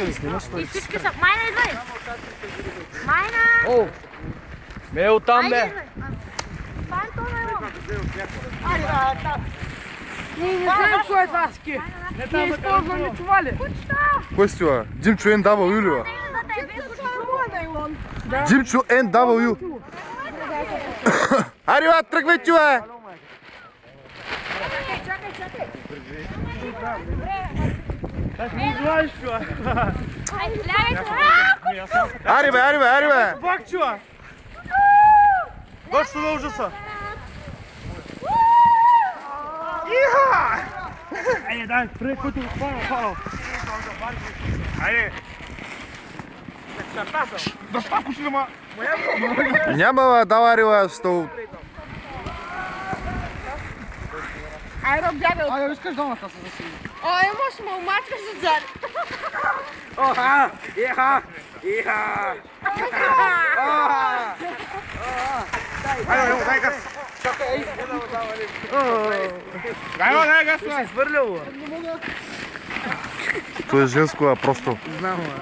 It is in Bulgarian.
ли снимаш? И всички са. Майна, идвай! Майна! О! Ме е оттам, бе! Ние не знаем кой е това ски. Ние използваме чували. Кой си това? Димчо NW. Димчо NW. Ари, бе, тръгвай ти, бе! Ари, бе, ари, бе, ари, бе! Пак чува! Точно на ужаса! Иха! Айде, дай, преди който хвана. Айде! Да стапко си нема! Няма, бе, давай, ари, бе, стол. Айде, бягай. Айде, искаш домата се засили. Ой, имаш малмачка се зари. Оха! Иха! Иха! Айде, дай газ! Чакай, дай газ! Ще си свърлял, бе! То е женско, а просто. Знам, бе.